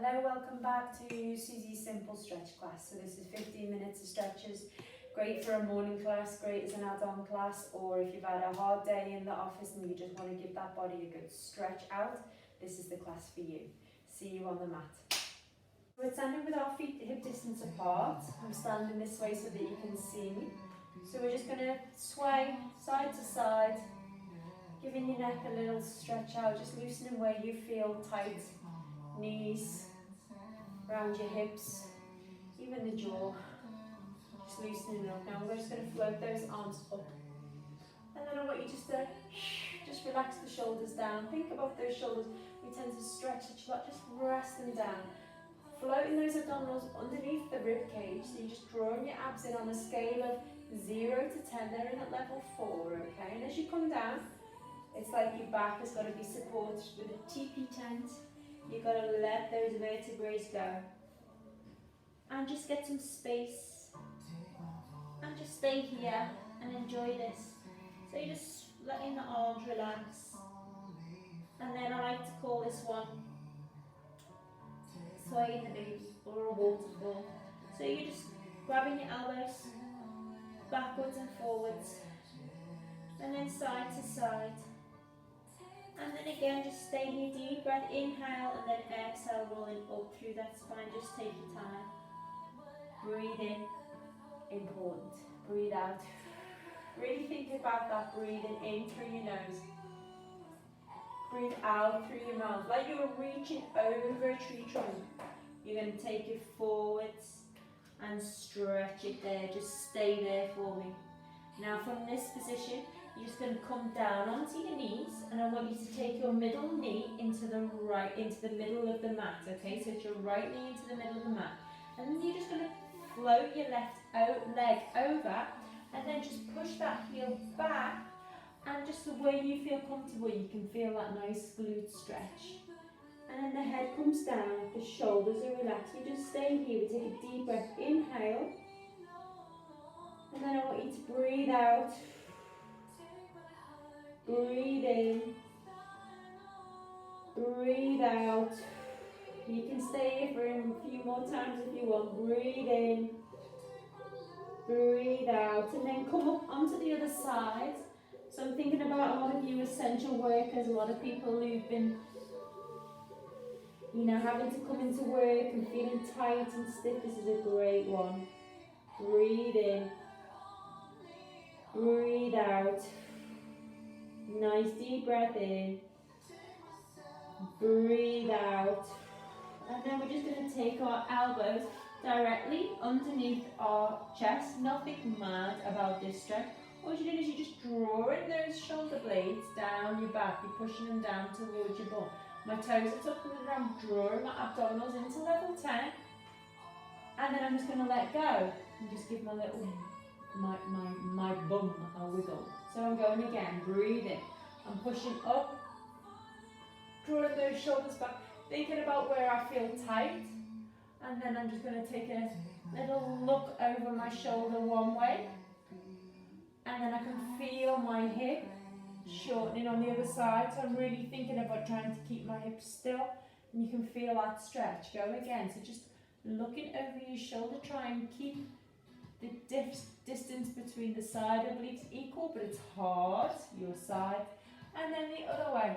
Hello, welcome back to Suzi's Simple Stretch class. So this is 15 minutes of stretches. Great for a morning class, great as an add-on class, or if you've had a hard day in the office and you just want to give that body a good stretch out, this is the class for you. See you on the mat. We're standing with our feet hip distance apart. I'm standing this way so that you can see me. So we're just going to sway side to side, giving your neck a little stretch out, just loosening where you feel tight. Knees, around your hips, even the jaw, just loosening up. Now we're just going to float those arms up, and then I want you just relax the shoulders down. Think about those shoulders. We tend to stretch the lot, just rest them down. Floating those abdominals underneath the rib cage, so you're just drawing your abs in on a scale of 0 to 10. They're in at level 4, okay? And as you come down, it's like your back has got to be supported with a teepee tent. You've got to let those vertebrae go. And just get some space. And just stay here and enjoy this. So you're just letting the arms relax. And then I like to call this one swaying the baby or a waterfall. So you're just grabbing your elbows backwards and forwards. And then side to side. And then again, just stay here, deep breath, inhale, and then exhale, rolling up through that spine. Just take your time. Breathe in, important. Breathe out. Really think about that breathing in through your nose. Breathe out through your mouth, like you were reaching over a tree trunk. You're going to take it forwards and stretch it there. Just stay there for me. Now from this position, you're just going to come down onto your knees, and I want you to take your middle knee into the middle of the mat, okay? So it's your right knee into the middle of the mat. And then you're just going to float your left leg over, and then just push that heel back, and just the way you feel comfortable, you can feel that nice glute stretch. And then the head comes down, the shoulders are relaxed. You just stay here, we take a deep breath, inhale, and then I want you to breathe out. Breathe in, breathe out. You can stay here for a few more times if you want. Breathe in, breathe out, and then come up onto the other side. So I'm thinking about a lot of you essential workers, a lot of people who've been, having to come into work and feeling tight and stiff. This is a great one. Breathe in, breathe out. Nice deep breath in, breathe out, and then we're just going to take our elbows directly underneath our chest. Nothing mad about this stretch. All you're doing is you're just drawing those shoulder blades down your back. You're pushing them down towards your bum. My toes are tucked under, I'm drawing my abdominals into level 10, and then I'm just going to let go and just give my little my bum a wiggle. So I'm going again, breathing. I'm pushing up, drawing those shoulders back, thinking about where I feel tight, and then I'm just going to take a little look over my shoulder one way, and then I can feel my hip shortening on the other side. So I'm really thinking about trying to keep my hips still, and you can feel that stretch. Go again. So just looking over your shoulder, try and keep the distance between the side obliques equal, but it's hard, your side, and then the other way,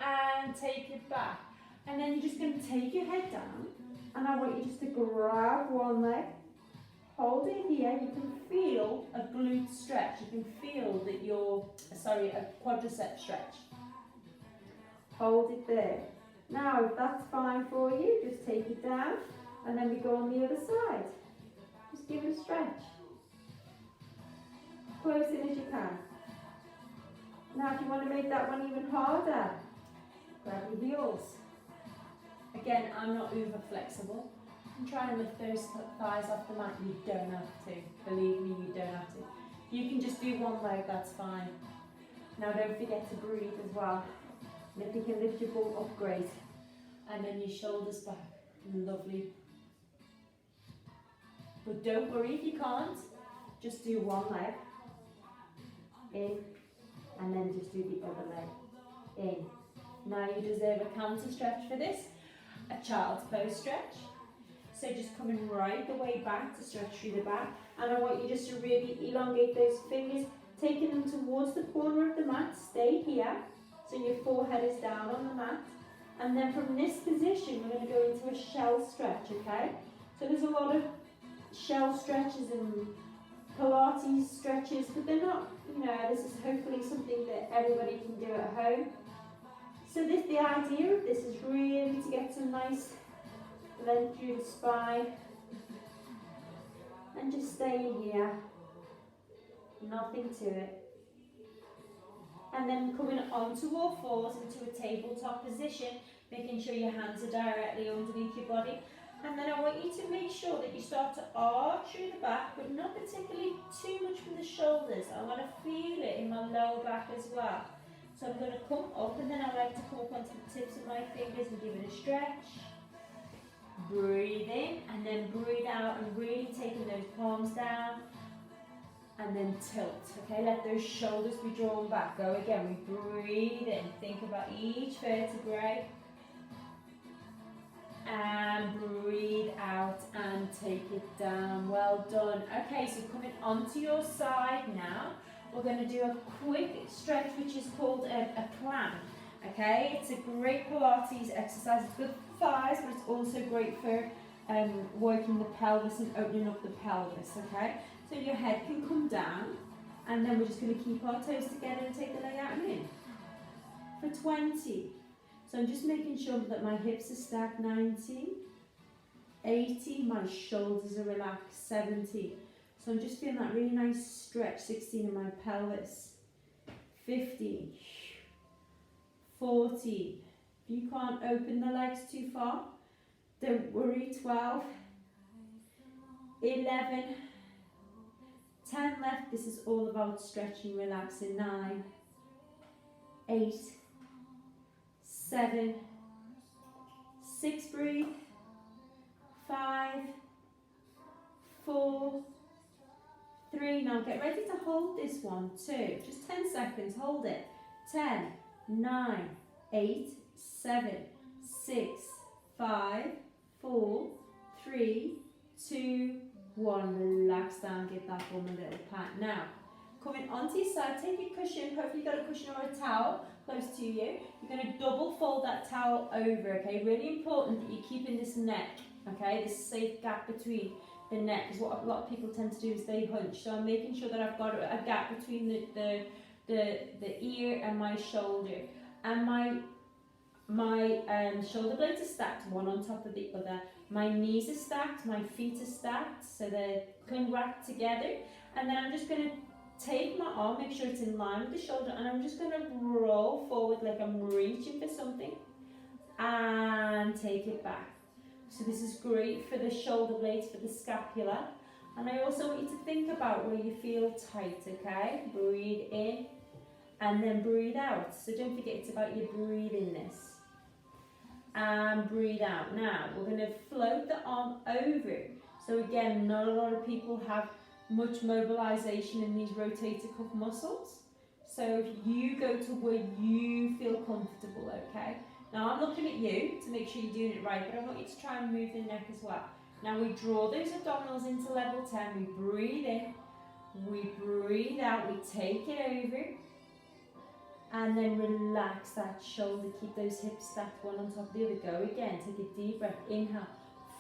and take it back, and then you're just going to take your head down, and I want you just to grab one leg, hold it here. You can feel a glute stretch, you can feel that a quadricep stretch. Hold it there. Now if that's fine for you, just take it down, and then we go on the other side. Just give it a stretch. Close in as you can. Now if you want to make that one even harder, grab your heels. Again, I'm not uber flexible. And try and lift those thighs off the mat. You don't have to. Believe me, you don't have to. You can just do one leg, that's fine. Now don't forget to breathe as well. And if you can lift your bum up, great. And then your shoulders back. Lovely. But don't worry if you can't, just do one leg, in, and then just do the other leg, in. Now you deserve a counter stretch for this. a child's pose stretch. So just coming right the way back to stretch through the back. And I want you just to really elongate those fingers, taking them towards the corner of the mat. Stay here, so your forehead is down on the mat. And then from this position, we're going to go into a shell stretch, okay? So there's a lot of shell stretches and Pilates stretches, but they're not, this is hopefully something that everybody can do at home. So the idea of this is really to get some nice length through the spine and just stay here, nothing to it. And then coming onto all fours into a tabletop position, making sure your hands are directly underneath your body. And then I want you to make sure that you start to arch through the back, but not particularly too much from the shoulders. I want to feel it in my lower back as well. So I'm going to come up, and then I like to come up onto the tips of my fingers and give it a stretch. Breathe in, and then breathe out, and really taking those palms down. And then tilt, okay? Let those shoulders be drawn back. Go again, we breathe in. Think about each vertebrae. And breathe out and take it down. Well done. Okay, so coming onto your side now, we're going to do a quick stretch which is called a plank. Okay, it's a great Pilates exercise. It's good for thighs, but it's also great for working the pelvis and opening up the pelvis. Okay, so your head can come down, and then we're just going to keep our toes together and take the leg out and in for 20. So I'm just making sure that my hips are stacked. 90, 80, my shoulders are relaxed. 70. So I'm just feeling that really nice stretch. 16 in my pelvis. 50, 40. If you can't open the legs too far, don't worry. 12, 11, 10 left. This is all about stretching, relaxing. 9, 8, 7, 6, breathe. 5, 4, 3. Now get ready to hold this one. 2, just 10 seconds. Hold it. 10, 9, 8, 7, 6, 5, 4, 3, 2, 1. Relax down. Give that one a little pat. Now, coming onto your side, take your cushion. Hopefully you've got a cushion or a towel close to you. You're going to double fold that towel over, okay? Really important that you're keeping this neck, okay? This safe gap between the neck is what a lot of people tend to do is they hunch. So I'm making sure that I've got a gap between the ear and my shoulder. And my shoulder blades are stacked one on top of the other. My knees are stacked, my feet are stacked, so they're cling wrapped together. And then I'm just going to take my arm, make sure it's in line with the shoulder, and I'm just going to roll forward like I'm reaching for something and take it back. So this is great for the shoulder blades, for the scapula. And I also want you to think about where you feel tight, okay? Breathe in and then breathe out. So don't forget, it's about your breathing this. And breathe out. Now, we're going to float the arm over. So again, not a lot of people have much mobilization in these rotator cuff muscles. So if you go to where you feel comfortable, okay? Now I'm looking at you to make sure you're doing it right, but I want you to try and move the neck as well. Now we draw those abdominals into level 10, we breathe in, we breathe out, we take it over, and then relax that shoulder, keep those hips stacked one on top of the other. Go again, take a deep breath, inhale,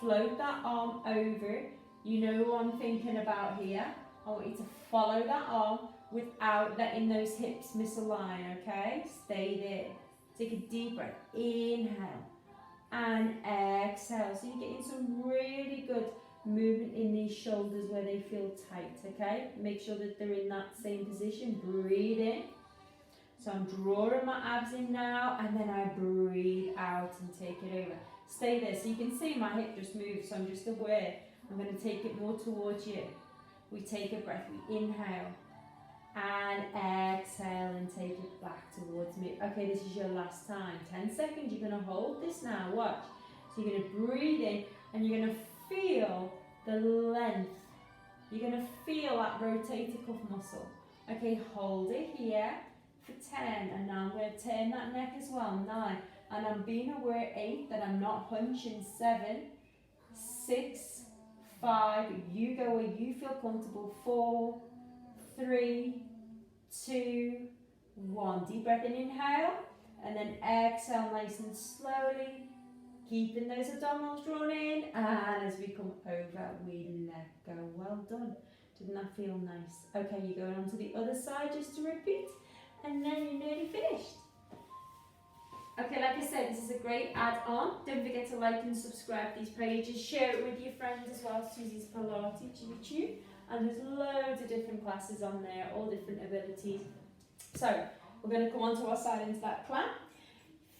float that arm over. You know who I'm thinking about here. I want you to follow that arm without letting those hips misalign, okay? Stay there. Take a deep breath. Inhale and exhale. So you're getting some really good movement in these shoulders where they feel tight, okay? Make sure that they're in that same position. Breathe in. So I'm drawing my abs in now, and then I breathe out and take it over. Stay there. So you can see my hip just moved, so I'm just aware. I'm going to take it more towards you. We take a breath. We inhale and exhale and take it back towards me. Okay, this is your last time. 10 seconds. You're going to hold this now. Watch. So you're going to breathe in, and you're going to feel the length. You're going to feel that rotator cuff muscle. Okay, hold it here for 10. And now I'm going to turn that neck as well. 9. and I'm being aware, 8, that I'm not hunching. 7, 6, 5, you go where you feel comfortable. 4, 3, 2, 1. Deep breath in, inhale, and then exhale nice and slowly, keeping those abdominals drawn in, and as we come over, we let go. Well done. Didn't that feel nice? Okay, you're going on to the other side just to repeat, and then you're nearly finished. Okay, like I said, this is a great add-on. Don't forget to like and subscribe these pages. Share it with your friends as well. Suzi's Pilates YouTube. And there's loads of different classes on there, all different abilities. So, we're going to come onto our side into that plank.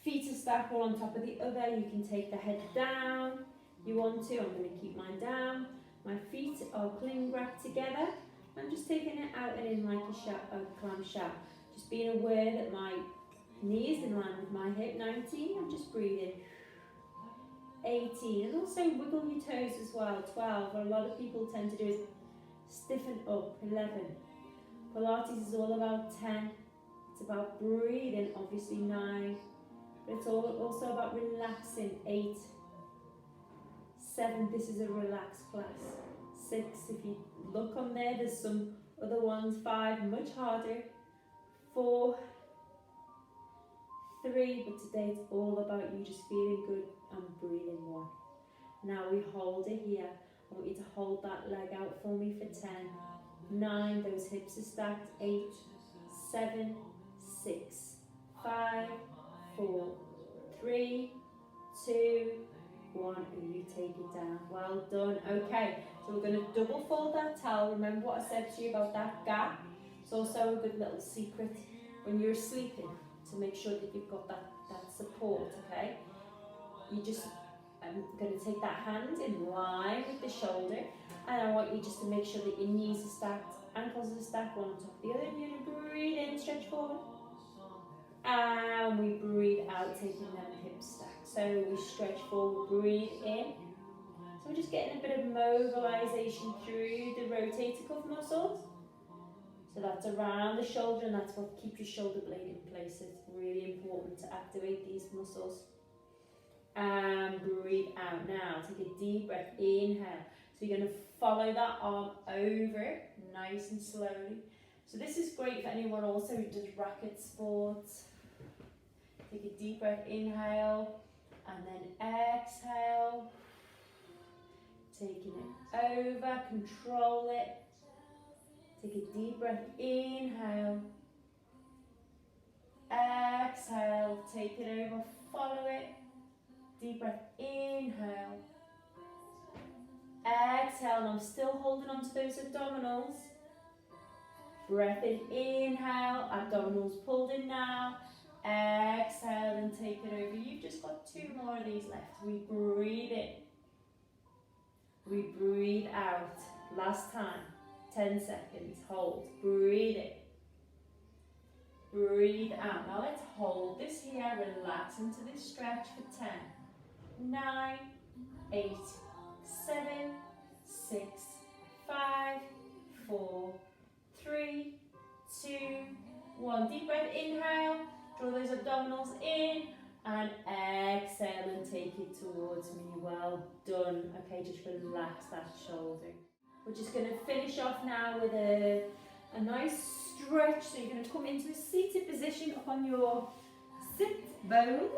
Feet are stacked one on top of the other. You can take the head down. You want to. I'm going to keep mine down. My feet are clean wrapped together. I'm just taking it out and in like a clamshell. Just being aware that my knee is in line with my hip. 19, I'm just breathing. 18, and also wiggle your toes as well. 12, what a lot of people tend to do is stiffen up. 11, Pilates is all about 10. It's about breathing, obviously. 9, but it's also about relaxing. 8, 7, this is a relaxed class. 6, if you look on there, there's some other ones. 5, much harder. 4, 3, but today it's all about you just feeling good and breathing. 1. Now we hold it here. I want you to hold that leg out for me for 10. 9, those hips are stacked. 8, 7, 6, 5, 4, 3, 2, 1, and you take it down. Well done. Okay, so we're going to double fold that towel. Remember what I said to you about that gap? It's also a good little secret when you're sleeping, to make sure that you've got that support, okay? You just, I'm going to take that hand in line with the shoulder, and I want you just to make sure that your knees are stacked, ankles are stacked, one on top of the other, and you're going to breathe in, stretch forward, and we breathe out, taking them hips stacked. So we stretch forward, breathe in. So we're just getting a bit of mobilization through the rotator cuff muscles. So that's around the shoulder, and that's what keeps your shoulder blade in place. It's really important to activate these muscles. And breathe out. Now take a deep breath, inhale. So you're going to follow that arm over nice and slowly. So this is great for anyone also who does racket sports. Take a deep breath, inhale, and then exhale. Taking it over, control it. Take a deep breath, inhale, exhale, take it over, follow it, deep breath, inhale, exhale, and I'm still holding on to those abdominals, breath in, inhale, abdominals pulled in now, exhale and take it over. You've just got 2 more of these left. We breathe in, we breathe out, last time. 10 seconds, hold, breathe in, breathe out. Now let's hold this here, relax into this stretch for 10, 9, 8, 7, 6, 5, 4, 3, 2, 1. Deep breath, inhale, draw those abdominals in, and exhale and take it towards me. Well done. Okay, just relax that shoulder. We're just going to finish off now with a nice stretch. So you're going to come into a seated position up on your sit bones.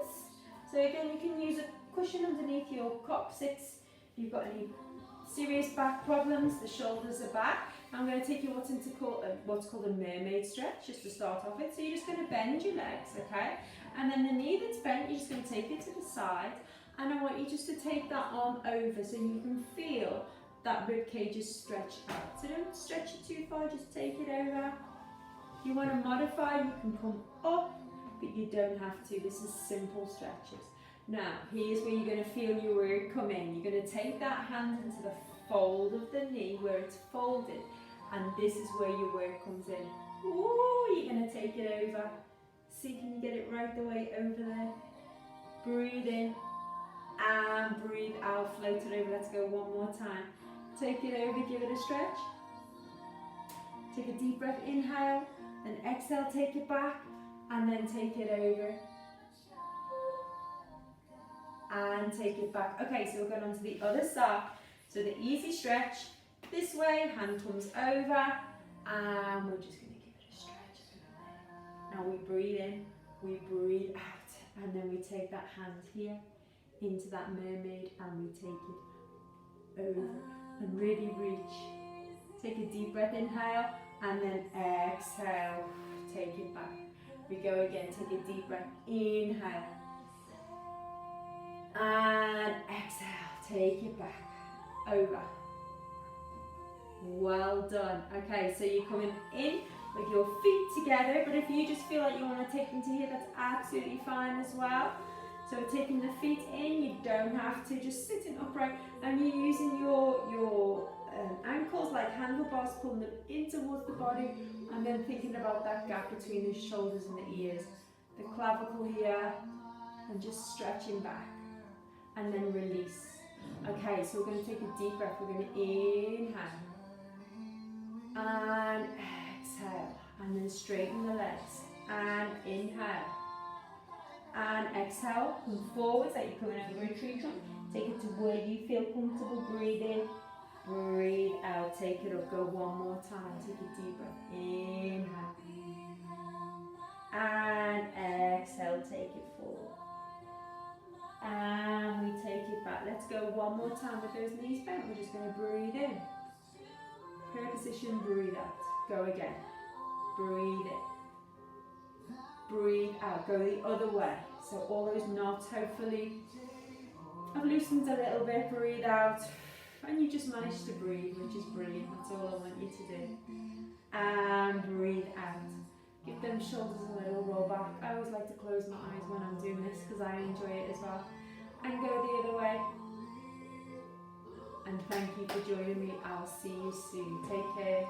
So again, you can use a cushion underneath your coccyx if you've got any serious back problems. The shoulders are back. I'm going to take you what's called a mermaid stretch, just to start off with. So you're just going to bend your legs, okay? And then the knee that's bent, you're just going to take it to the side. And I want you just to take that arm over so you can feel that rib cage is stretched out. So don't stretch it too far, just take it over. If you want to modify, you can come up, but you don't have to. This is simple stretches. Now, here's where you're going to feel your work come in. You're going to take that hand into the fold of the knee where it's folded, and this is where your work comes in. Ooh, you're going to take it over. See, can you get it right the way over there? Breathe in and breathe out, float it over. Let's go one more time. Take it over, give it a stretch. Take a deep breath, inhale, then exhale, take it back, and then take it over. and take it back. Okay, so we're going on to the other side. So the easy stretch this way, hand comes over, and we're just going to give it a stretch over there. Now we breathe in, we breathe out, and then we take that hand here into that mermaid, and we take it over and really reach. Take a deep breath, inhale, and then exhale, take it back. We go again, take a deep breath, inhale, and exhale, take it back, over. Well done. Okay, so you're coming in with your feet together, but if you just feel like you want to take them to here, that's absolutely fine as well. So we're taking the feet in, you don't have to, just sitting upright, and you're using your ankles like handlebars, pulling them in towards the body, and then thinking about that gap between the shoulders and the ears, the clavicle here, and just stretching back, and then release. Okay, so we're going to take a deep breath. We're going to inhale, and exhale, and then straighten the legs, and inhale, and exhale, come forwards like you're coming over a tree trunk. Take it to where you feel comfortable. Breathe in, breathe out, take it up. Go one more time. Take a deep breath. Inhale, and exhale, take it forward, and we take it back. Let's go one more time with those knees bent. We're just going to breathe in, prayer position, breathe out. Go again, breathe in, breathe out. Go the other way. So all those knots hopefully have loosened a little bit. Breathe out, and you just managed to breathe, which is brilliant. That's all I want you to do. And breathe out. Give them shoulders a little roll back. I always like to close my eyes when I'm doing this because I enjoy it as well. And go the other way. And thank you for joining me. I'll see you soon. Take care.